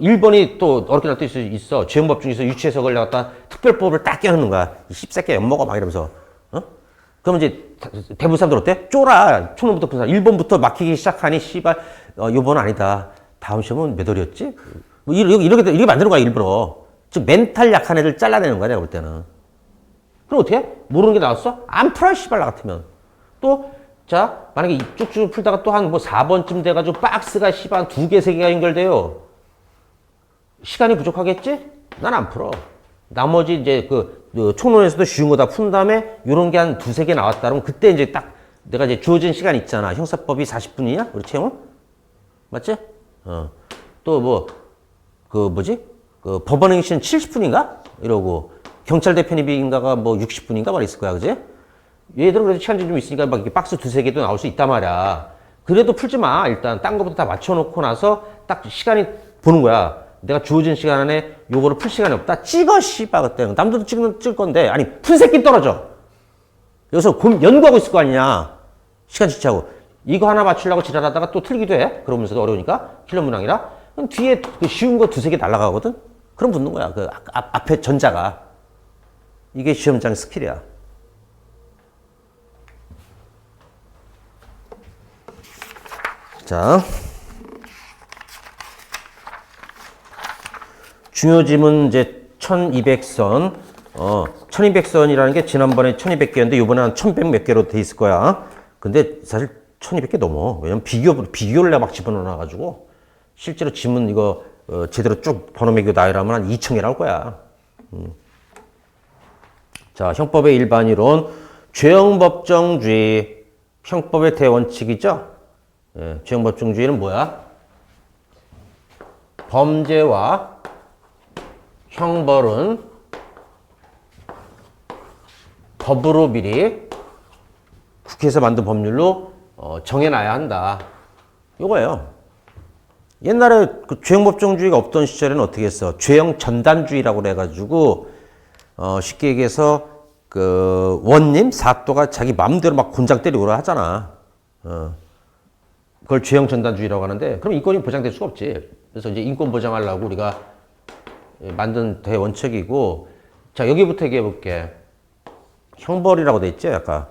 1번이 또 어렵게 나올 때 있어. 죄형법 중에서 유치해석을 갖다 특별법을 딱 껴넣는 거야. 이 씹새끼 엿먹어 막 이러면서. 그럼 이제 대부분 사람들 어때? 쫄아. 총론부터 푼 사람. 1번부터 막히기 시작하니 씨발 요번 아니다. 다음 시험은 몇 월이었지? 뭐 이렇게 만드는 거야, 일부러. 즉 멘탈 약한 애들 잘라내는 거야, 내가 볼 때는. 그럼 어떻게 해? 모르는 게 나왔어? 안 풀어, 씨발 나 같으면. 또 자, 만약에 쭉쭉 풀다가 또 한 4번쯤 돼가지고 박스가 씨발 한 2개, 3개가 연결돼요. 시간이 부족하겠지? 난 안 풀어. 나머지 이제 총론에서도 쉬운 거 다 푼 다음에 요런 게 한 2, 3개 나왔다 그러면 그때 이제 딱 내가 이제 주어진 시간 있잖아. 형사법이 40분이냐? 우리 채용은? 맞지? 또 법원행시는 70분인가? 이러고 경찰 대표님인가가 60분인가 말있을 거야. 그지? 얘들은 그래도 시간이 좀 있으니까 막 이렇게 박스 2, 3개도 나올 수 있단 말이야. 그래도 풀지 마. 일단 딴 거부터 다 맞춰놓고 나서 딱 시간이 보는 거야. 내가 주어진 시간 안에 요거를 풀 시간이 없다. 찍어, 씨발, 그때. 남들도 찍을 건데. 아니, 푼 새끼 떨어져. 여기서 연구하고 있을 거 아니냐. 시간 지체하고. 이거 하나 맞추려고 지랄하다가 또 틀리기도 해. 그러면서도 어려우니까. 킬러 문항이라. 그럼 뒤에 쉬운 거 2, 3개 날아가거든? 그럼 붙는 거야. 앞에 전자가. 이게 시험장 스킬이야. 자. 중요 지문 이제 1200선. 1200선이라는 게 지난번에 1200개였는데 이번에 한 1100 몇 개로 돼 있을 거야. 근데 사실 1200개 넘어. 왜냐면 비교를 내가 막 집어넣어놔가지고 실제로 지문 이거 제대로 쭉 번호 매겨 나열하면 한 2000개 나올 거야. 자, 형법의 일반 이론, 죄형법정주의, 형법의 대원칙이죠. 예, 죄형법정주의는 뭐야? 범죄와 형벌은 법으로 미리 국회에서 만든 법률로 정해놔야 한다. 요거예요. 옛날에 죄형법정주의가 없던 시절에는 어떻게 했어? 죄형 전단주의라고 그래가지고 쉽게 얘기해서 원님 사또가 자기 마음대로 막 곤장 때리고 하잖아. 그걸 죄형 전단주의라고 하는데 그럼 인권이 보장될 수가 없지. 그래서 이제 인권 보장하려고 우리가 만든 대원칙이고 자, 여기부터 얘기해 볼게. 형벌이라고 돼 있죠, 아까.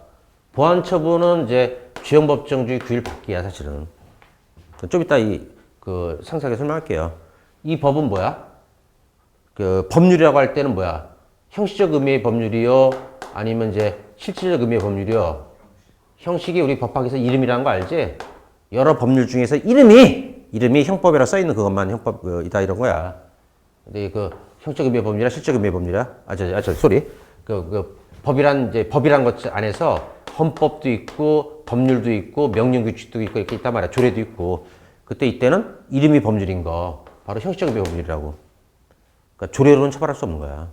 보안처분은 이제 주형법정주의 규율 밖이야, 사실은. 좀 이따 상세하게 설명할게요. 이 법은 뭐야? 그 법률이라고 할 때는 뭐야? 형식적 의미의 법률이요? 아니면 이제 실질적 의미의 법률이요? 형식이 우리 법학에서 이름이라는 거 알지? 여러 법률 중에서 이름이 형법이라 써 있는 그것만 형법이다 이런 거야. 근데 그 형적 의미의 법률이야, 실적 의미의 법률이야? 소리. 법이란 것 안에서 헌법도 있고, 법률도 있고, 명령규칙도 있고, 이렇게 있단 말이야. 조례도 있고. 그때 이때는 이름이 법률인 거. 바로 형식적 의미의 법률이라고. 그러니까 조례로는 처벌할 수 없는 거야.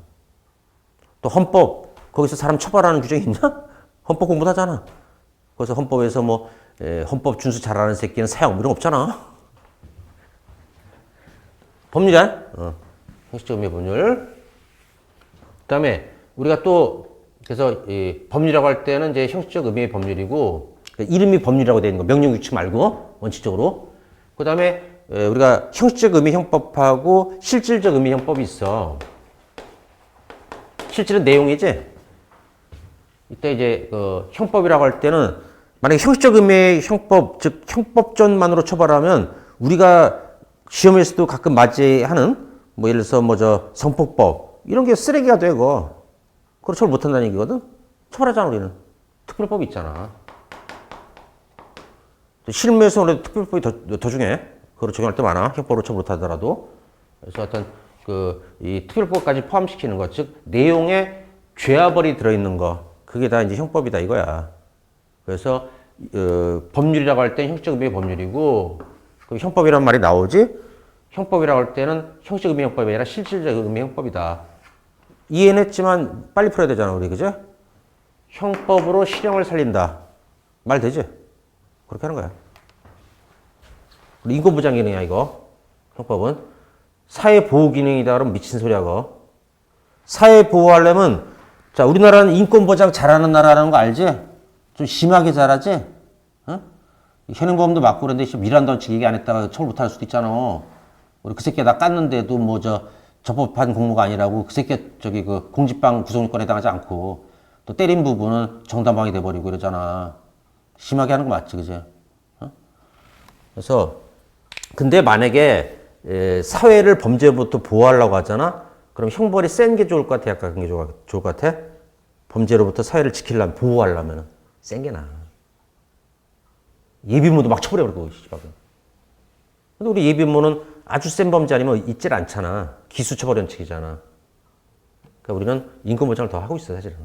또 헌법, 거기서 사람 처벌하는 규정이 있냐? 헌법 공부도 하잖아. 그래서 헌법에서 헌법 준수 잘하는 새끼는 사형, 이런 거 없잖아. 법률이야? 형식적 의미의 법률. 그 다음에 우리가 또 그래서 이 법률이라고 할 때는 이제 형식적 의미의 법률이고 그러니까 이름이 법률이라고 되어 있는 거 명령 규칙 말고 원칙적으로 그 다음에 우리가 형식적 의미 형법하고 실질적 의미 형법이 있어. 실질은 내용이지. 이때 이제 그 형법이라고 할 때는 만약에 형식적 의미의 형법 즉 형법전만으로 처벌하면 우리가 시험에서도 가끔 맞이하는 예를 들어서 성폭법 이런 게 쓰레기가 되고 그걸 처벌 못한다는 얘기거든? 처벌하잖아, 우리는. 특별법이 있잖아. 실무에서 원래 특별법이 더 중요해. 그걸 적용할 때 많아. 형법으로 처벌 못하더라도. 그래서 어떤, 이 특별법까지 포함시키는 것, 즉, 내용에 죄아벌이 들어있는 거. 그게 다 이제 형법이다, 이거야. 그래서, 법률이라고 할 땐 형식적 의미의 법률이고, 그럼 형법이라는 말이 나오지? 형법이라고 할 때는 형식적 의미의 형법이 아니라 실질적 의미의 형법이다. 이해는 했지만 빨리 풀어야 되잖아, 우리, 그죠? 형법으로 실형을 살린다. 말 되지? 그렇게 하는 거야. 인권보장 기능이야, 이거. 형법은. 사회보호기능이다, 그러면 미친 소리하고. 사회보호하려면, 자, 우리나라는 인권보장 잘하는 나라라는 거 알지? 좀 심하게 잘하지? 어? 현행범도 맞고 그런데 미란다 치 얘기 안 했다가 처벌 못할 수도 있잖아. 우리 그 새끼 나 깠는데도 적법한 공모가 아니라고 그 새끼 공직방 구속요건에 해당하지 않고 또 때린 부분은 정당방위 돼버리고 이러잖아. 심하게 하는 거 맞지, 그제? 어? 그래서 근데 만약에 사회를 범죄부터 보호하려고 하잖아. 그럼 형벌이 센 게 좋을 것 같아, 약간 그런 게 좋을 것 같아? 범죄로부터 사회를 지키려면 보호하려면 센 게 나아. 예비무도 막 처벌해버리고 씨발. 근데 우리 예비무는 아주 센 범죄 아니면 있질 않잖아. 기수처벌 원칙이잖아. 그러니까 우리는 인권보장을 더 하고 있어, 사실은.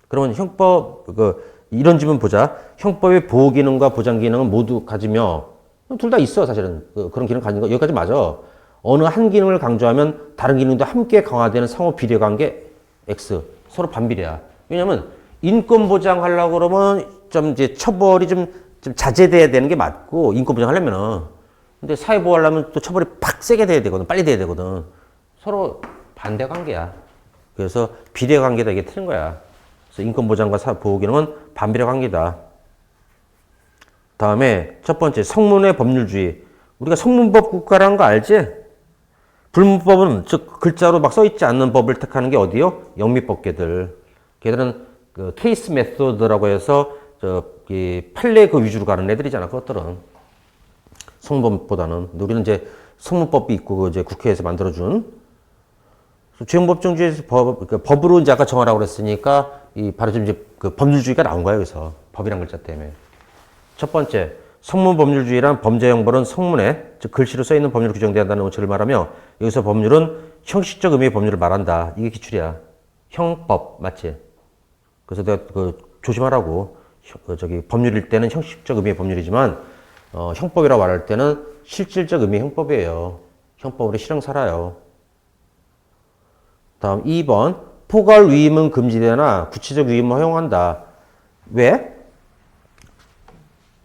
그러면 형법, 이런 질문 보자. 형법의 보호기능과 보장기능은 모두 가지며, 둘 다 있어, 사실은. 그런 기능 가진 거, 여기까지 맞아. 어느 한 기능을 강조하면 다른 기능도 함께 강화되는 상호 비례 관계 X. 서로 반비례야. 왜냐면, 인권보장 하려고 그러면 이제 처벌이 좀 자제돼야 되는 게 맞고, 인권보장 하려면은. 근데 사회보호 하려면 또 처벌이 팍 세게 돼야 되거든. 빨리 돼야 되거든. 서로 반대 관계야. 그래서 비례 관계다. 이게 틀린 거야. 그래서 인권보장과 보호기능은 반비례 관계다. 다음에 첫 번째, 성문의 법률주의. 우리가 성문법 국가라는 거 알지? 불문법은 즉 글자로 막 써있지 않는 법을 택하는 게 어디요? 영미법계들. 걔들은 케이스 메소드라고 해서 판례 위주로 가는 애들이잖아. 그것들은. 성문법보다는. 우리는 이제 성문법이 있고 이제 국회에서 만들어준 주형법정주의에서 법으로 이제 아까 정하라고 그랬으니까 바로 지금 이제 법률주의가 나온 거예요. 여기서 법이란 글자 때문에. 첫 번째, 성문법률주의란 범죄 형벌은 성문에 즉 글씨로 써 있는 법률로 규정돼야 한다는 원칙을 말하며 여기서 법률은 형식적 의미의 법률을 말한다. 이게 기출이야. 형법 맞지? 그래서 내가 조심하라고. 법률일 때는 형식적 의미의 법률이지만 형법이라고 말할 때는 실질적 의미의 형법이에요. 형법으로 실형 살아요. 다음 2번. 포괄 위임은 금지되나 구체적 위임은 허용한다. 왜?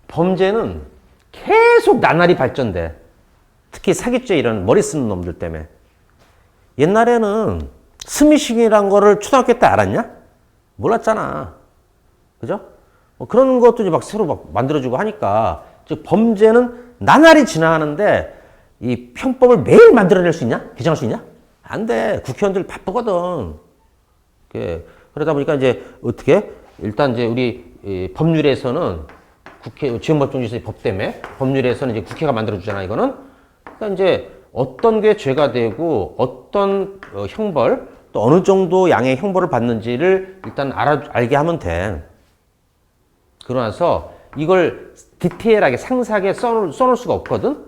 범죄는 계속 나날이 발전돼. 특히 사기죄 이런 머리 쓰는 놈들 때문에. 옛날에는 스미싱이란 거를 초등학교 때 알았냐? 몰랐잖아. 그죠? 그런 것도 이제 막 새로 막 만들어주고 하니까 즉 범죄는 나날이 지나가는데 이 형법을 매일 만들어낼 수 있냐? 개정할 수 있냐? 안 돼. 국회의원들 바쁘거든. 그러다 보니까 이제 어떻게? 일단 이제 우리 법률에서는 국회, 지역법정지에서 법 때문에 법률에서는 이제 국회가 만들어주잖아, 이거는. 그러니까 이제 어떤 게 죄가 되고 어떤 형벌, 또 어느 정도 양의 형벌을 받는지를 일단 알게 하면 돼. 그러나서 이걸 디테일하게 상세하게 써놓을 수가 없거든.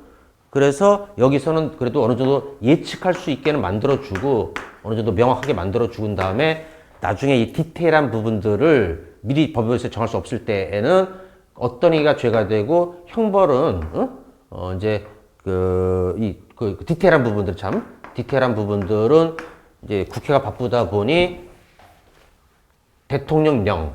그래서 여기서는 그래도 어느 정도 예측할 수 있게는 만들어주고 어느 정도 명확하게 만들어준 다음에 나중에 이 디테일한 부분들을 미리 법에서 정할 수 없을 때에는 어떤 이가 죄가 되고 형벌은 이제 그 디테일한 부분들 디테일한 부분들은 이제 국회가 바쁘다 보니 대통령령,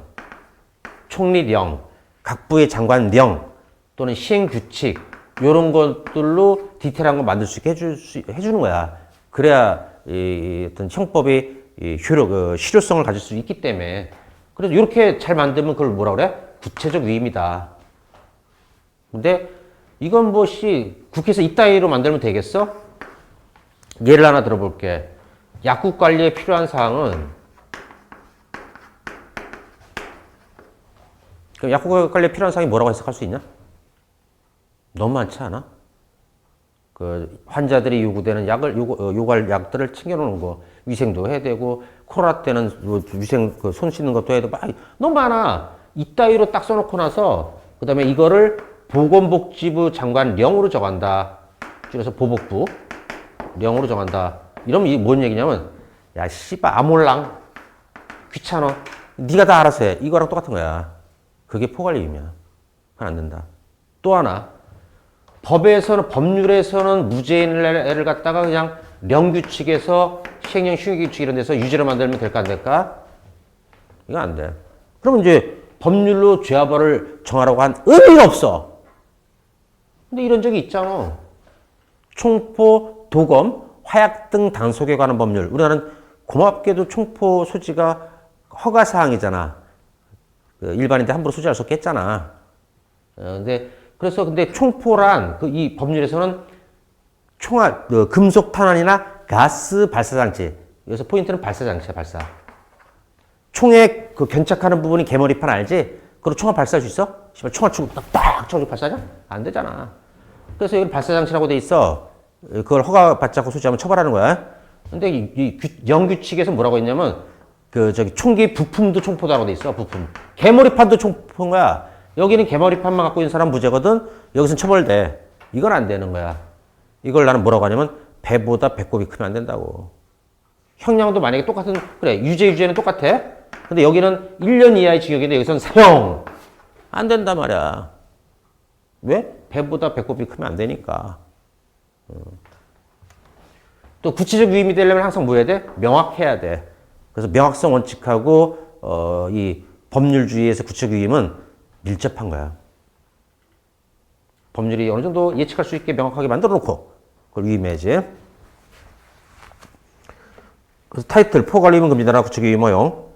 총리령, 각 부의 장관령 또는 시행규칙 이런 것들로 디테일한 거 만들 수 있게 해주는 거야. 그래야 어떤 형법이 실효성을 가질 수 있기 때문에. 그래서 이렇게 잘 만들면 그걸 뭐라 그래? 구체적 위임이다. 근데 이건 국회에서 이따위로 만들면 되겠어? 예를 하나 들어볼게. 약국 관리에 필요한 사항은 그럼 약국 관리에 필요한 사항이 뭐라고 해석할 수 있냐? 너무 많지 않아? 그 환자들이 요구되는 요구할 약들을 챙겨놓는 거, 위생도 해야 되고, 코로나 때는 위생 손 씻는 것도 해야 되고, 너무 많아. 이따위로 딱 써놓고 나서, 그 다음에 이거를 보건복지부 장관령으로 정한다. 줄여서 보복부 령으로 정한다. 이러면 이게 뭔 얘기냐면, 야, 씨발, 아몰랑. 귀찮아. 네가 다 알아서 해. 이거랑 똑같은 거야. 그게 포괄위임이야. 그건 안 된다. 또 하나. 법률에서는 무죄인을 갖다가 그냥 령규칙에서 시행령 시효규칙 이런 데서 유죄로 만들면 될까 안 될까? 이거 안 돼. 그러면 이제 법률로 죄와 벌을 정하라고 한 의미가 없어. 근데 이런 적이 있잖아. 총포, 도검, 화약 등 단속에 관한 법률. 우리나라는 고맙게도 총포 소지가 허가사항이잖아. 일반인들 함부로 소지할 수 없게 했잖아. 근데 총포란 이 법률에서는 금속 탄환이나 가스 발사장치. 여기서 포인트는 발사장치야, 발사. 총에 견착하는 부분이 개머리판 알지? 그리고 총알 발사할 수 있어? 씨발, 총알 치고 딱 쳐가지고 발사하냐? 안 되잖아. 그래서 이걸 발사장치라고 돼 있어. 그걸 허가받지 않고 소지하면 처벌하는 거야. 근데 이 영규칙에서 뭐라고 했냐면, 총기 부품도 총포다라고 돼 있어, 부품. 개머리판도 총포인 거야. 여기는 개머리판만 갖고 있는 사람 무죄거든? 여기서는 처벌돼. 이건 안 되는 거야. 이걸 나는 뭐라고 하냐면, 배보다 배꼽이 크면 안 된다고. 형량도 만약에 그래, 유죄는 똑같아. 근데 여기는 1년 이하의 징역인데 여기서는 사형! 안 된단 말이야. 왜? 배보다 배꼽이 크면 안 되니까. 또 구체적 위임이 되려면 항상 뭐 해야 돼? 명확해야 돼. 그래서 명확성 원칙하고 이 법률주의에서 구체적 위임은 밀접한 거야. 법률이 어느 정도 예측할 수 있게 명확하게 만들어 놓고 그걸 위임해야지. 그래서 타이틀, 포괄위임은 금지다나 구체적 위임 허용.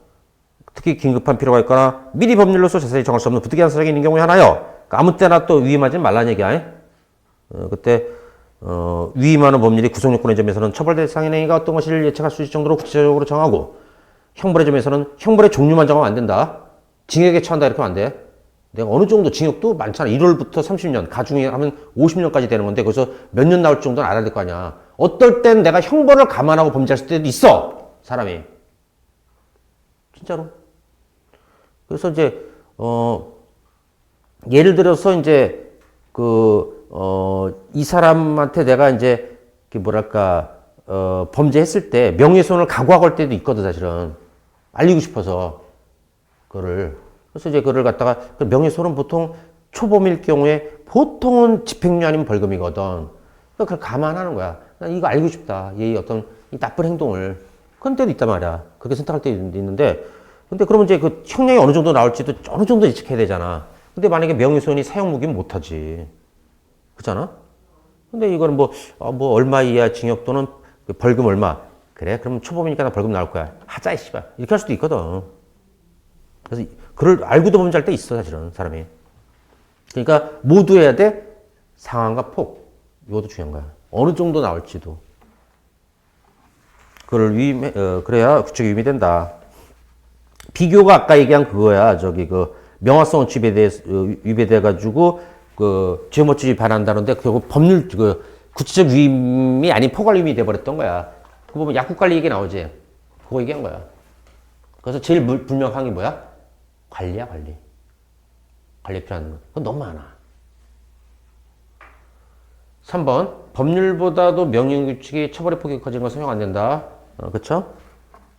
특히 긴급한 필요가 있거나 미리 법률로서 자세히 정할 수 없는 부득이한 사정이 있는 경우에 하나요. 그러니까 아무 때나 또 위임하지 말라는 얘기야. 그때 위임하는 법률이 구성요건의 점에서는 처벌 대상의 행위가 어떤 것을 예측할 수 있을 정도로 구체적으로 정하고 형벌의 점에서는 형벌의 종류만 정하면 안 된다. 징역에 처한다 이렇게 하면 안 돼. 내가 어느 정도 징역도 많잖아. 1월부터 30년, 가중에 하면 50년까지 되는 건데 거기서 몇 년 나올 정도는 알아야 될 거 아니야. 어떨 땐 내가 형벌을 감안하고 범죄할 때도 있어. 사람이. 진짜로. 그래서 이제 예를 들어서 이제 이 사람한테 내가 이제 범죄했을 때 명예훼손을 각오하고 할 때도 있거든, 사실은. 알리고 싶어서 그거를. 그래서 이제 그걸 갖다가 명예훼손은 보통 초범일 경우에 보통은 집행유예 아니면 벌금이거든. 그러니까 그걸 감안하는 거야. 나 이거 알고 싶다. 얘의 어떤 이 나쁜 행동을. 그런 때도 있단 말이야. 그렇게 선택할 때도 있는데. 근데 그러면 이제 그 형량이 어느 정도 나올지도 어느 정도 예측해야 되잖아. 근데 만약에 명예훼손이 사형무기면 못하지. 그렇잖아? 근데 이거는 얼마 이하 징역 또는 벌금 얼마. 그래? 그럼 초범이니까 나 벌금 나올 거야. 하자, 이 씨발. 이렇게 할 수도 있거든. 그래서 그걸 알고도 범죄할 때 있어, 사실은, 사람이. 그러니까 모두 해야 돼. 상황과 폭. 이것도 중요한 거야. 어느 정도 나올지도. 그걸 그래야 구축이 위임이 된다. 비교가 아까 얘기한 그거야. 저기 그 명확성 원칙에 대해서 위배돼 가지고 그 죄목적이 반한다는데 결국 법률 그 구체적 위임이 아닌 포괄 위임이 돼 버렸던 거야. 그 보면 약국 관리 얘기 나오지. 그거 얘기한 거야. 그래서 제일 불명확한 게 뭐야? 관리야, 관리. 관리 필요한 거. 그건 너무 많아. 3번. 법률보다도 명령규칙이 처벌의 폭이 커진 건 성용 안 된다. 그쵸?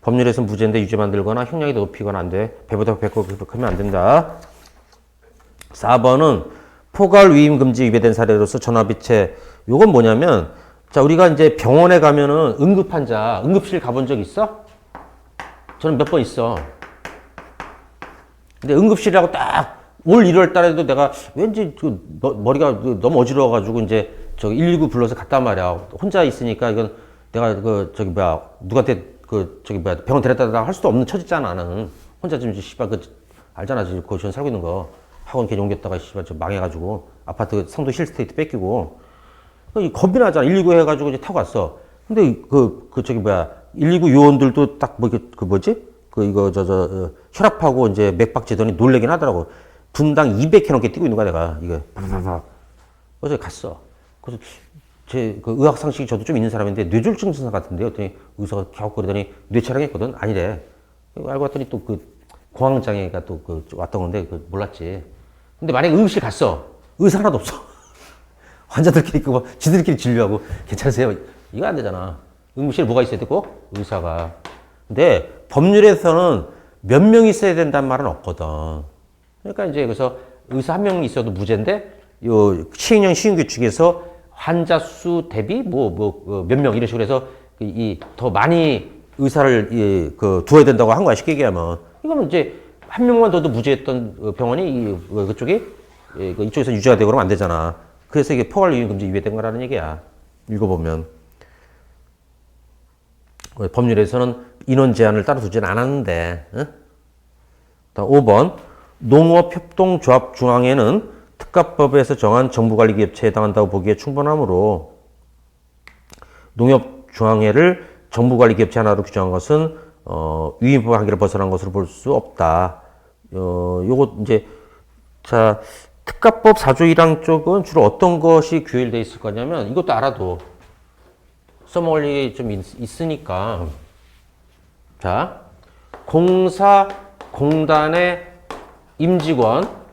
법률에서 무죄인데 유죄 만들거나 형량이 더 높이거나 안 돼. 배보다 배꼽하면 안 된다. 4번은 포괄 위임 금지 위배된 사례로서 전화비체. 요건 뭐냐면, 자, 우리가 이제 병원에 가면은 응급환자, 응급실 가본 적 있어? 저는 몇 번 있어. 근데 응급실이라고 딱 올 1월 달에도 내가 왠지 그 머리가 너무 어지러워가지고 이제 저기 119 불러서 갔단 말이야. 혼자 있으니까 이건 내가 그 저기 뭐야 누구한테 그 저기 뭐야 병원 데려다 할 수도 없는 처지잖아 나는. 혼자 지금 씨발 그 알잖아 지금 거기서 살고 있는 거. 학원 괜히 옮겼다가 씨발 저 망해가지고 아파트 상도 힐스테이트 뺏기고 겁이 나잖아. 119 해가지고 이제 타고 갔어. 근데 그 저기 뭐야 119 요원들도 딱 뭐 그 뭐지? 그 이거 혈압하고 이제 맥박 재더니 놀래긴 하더라고. 분당 200km 넘게 뛰고 있는 거야 내가 이게. 그래서 갔어. 그래서 제 그 의학 상식이 저도 좀 있는 사람인데 뇌졸중 증상 같은데 어떤 의사가 갸웃거리더니 뇌촬영했거든. 아니래. 알고 봤더니 또 그 공황 장애가 또 그 왔던 건데 그 몰랐지. 근데 만약에 응급실 갔어. 의사 하나도 없어. 환자들끼리 그거 지들끼리 진료하고 괜찮으세요? 이거 안 되잖아. 응급실에 뭐가 있어야 되고? 의사가. 근데 법률에서는 몇 명 있어야 된다는 말은 없거든. 그러니까 이제 그래서 의사 한 명 있어도 무죄인데 요 시행령 시행규칙에서 환자 수 대비 몇 명 이런 식으로 해서 이 더 많이 의사를 두어야 된다고 한 거야. 쉽게 얘기하면. 이거는 이제 한 명만 더도 무죄했던 병원이 그쪽이 이쪽에서 유죄가 되고 그러면 안 되잖아. 그래서 이게 포괄 위임 금지 위배된 거라는 얘기야. 읽어보면. 법률에서는 인원 제한을 따로 두지는 않았는데. 응? 5번. 농업협동조합 중앙에는 특가법에서 정한 정부관리기업체에 해당한다고 보기에 충분하므로 농협중앙회를 정부관리기업체 하나로 규정한 것은 위임법 한계를 벗어난 것으로 볼 수 없다. 요거 이제 자 특가법 4조 1항 쪽은 주로 어떤 것이 규율되어 있을 거냐면 이것도 알아도 써먹을 일이 좀 있으니까 자 공사공단의 임직원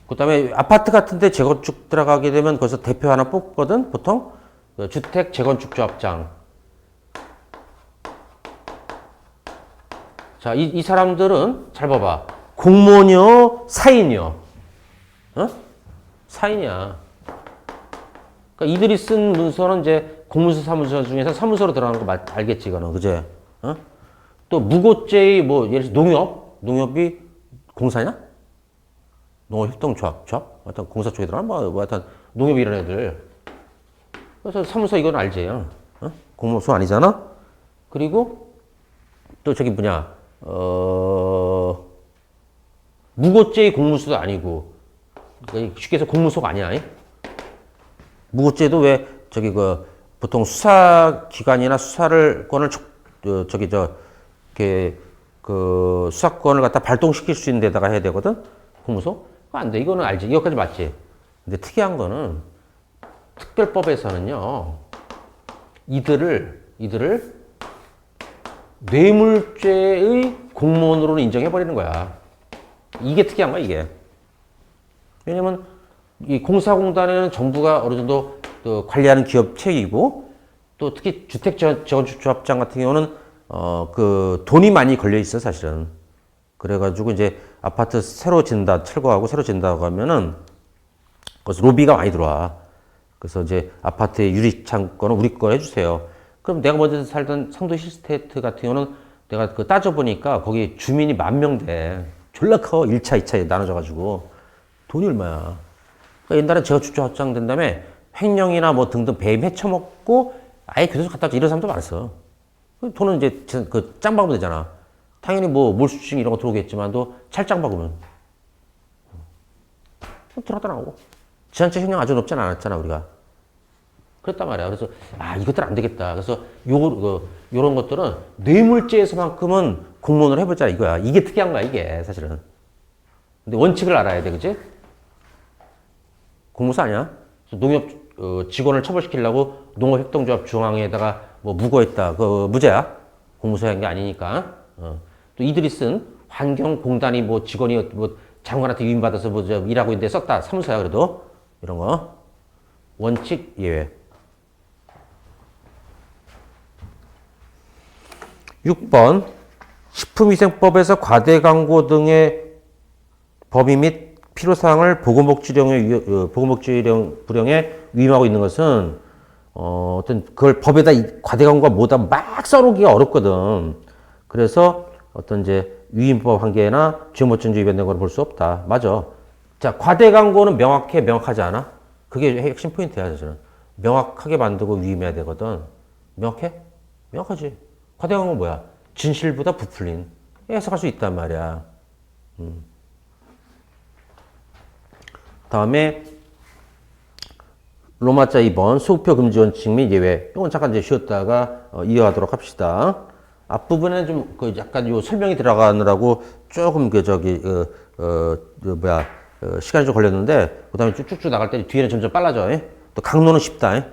그 다음에 아파트 같은 데 재건축 들어가게 되면 거기서 대표 하나 뽑거든 보통 주택 재건축 조합장. 자, 이 사람들은 잘 봐봐. 공무원이요, 사인이요. 어? 사인이야. 그러니까 이들이 쓴 문서는 이제 공문서 사무소 중에서 사무소로 들어가는 거 알겠지, 이거는. 그제? 어? 또 무고죄의 뭐 예를 들어 농협이 공사냐? 농업협동조합, 하여튼 공사 쪽에 들어가 뭐 하여튼 농협 이런 애들. 그래서 사무소 이건 알지? 어? 공무소 아니잖아? 그리고 또 저기 뭐냐? 무고죄의 공무소도 아니고 쉽게 해서 공무소가 아니야. 무고죄도 왜 저기 보통 수사기관이나 수사권을 수사권을 갖다 발동시킬 수 있는 데다가 해야 되거든? 공무소? 그거 안 돼. 이거는 알지. 이거까지 맞지. 근데 특이한 거는 특별법에서는요. 이들을 뇌물죄의 공무원으로는 인정해버리는 거야. 이게 특이한 거야, 이게. 왜냐면, 이 공사공단에는 정부가 어느 정도 또 관리하는 기업체이고, 또 특히 주택재건축조합장 같은 경우는, 돈이 많이 걸려 있어, 사실은. 그래가지고 이제 아파트 새로 짓는다, 철거하고 새로 짓는다고 하면은, 거기서 로비가 많이 들어와. 그래서 이제 아파트의 유리창고는 우리 거 해주세요. 그럼 내가 먼저 살던 상도 힐스테이트 같은 경우는 내가 따져보니까 거기 주민이 10,000명 돼. 졸라 커. 1차, 2차에 나눠져가지고. 돈이 얼마야. 그러니까 옛날에 재건축조합장 된 다음에 횡령이나 뭐 등등 배임 헤쳐먹고 아예 교도소 갔다 오지 이런 사람도 많았어. 돈은 이제 짱 박으면 되잖아. 당연히 뭐 몰수증 이런 거 들어오겠지만도 찰짱 박으면. 들어갔다 나오고. 지한테 형량 아주 높진 않았잖아, 우리가. 그랬단 말이야. 그래서 이것들 안 되겠다. 그래서 요런 것들은 뇌물죄에서만큼은 공론을 해보자 이거야. 이게 특이한 거야 이게 사실은. 근데 원칙을 알아야 돼, 그지? 공무사 아니야? 농협 직원을 처벌시키려고 농업협동조합 중앙에다가 뭐 무고했다. 그 무죄야. 공무사한 게 아니니까. 또 이들이 쓴 환경공단이 뭐 직원이 뭐 장관한테 위임받아서 뭐 일하고 있는데 썼다. 사무소야 그래도 이런 거 원칙 예외. 6번 식품위생법에서 과대 광고 등의 범위 및 필요사항을 보건복지령 불령에 위임하고 있는 것은 어떤 그걸 법에다 과대 광고가 뭐다 막 써놓기가 어렵거든. 그래서 어떤 이제 위임법 한계나 주무증주 위반된 걸 볼 수 없다. 맞아. 자, 과대 광고는 명확하지 않아? 그게 핵심 포인트야, 사실은. 명확하게 만들고 위임해야 되거든. 명확해? 명확하지. 과대 광고는 뭐야? 진실보다 부풀린. 해석할 수 있단 말이야. 다음에 로마자 2번 소급표 금지 원칙 및 예외. 이건 잠깐 이제 쉬었다가 이어가도록 합시다. 앞부분에 좀 그 약간 요 설명이 들어가느라고 조금 시간이 좀 걸렸는데 그다음에 쭉쭉쭉 나갈 때 뒤에는 점점 빨라져. 또 강론은 쉽다.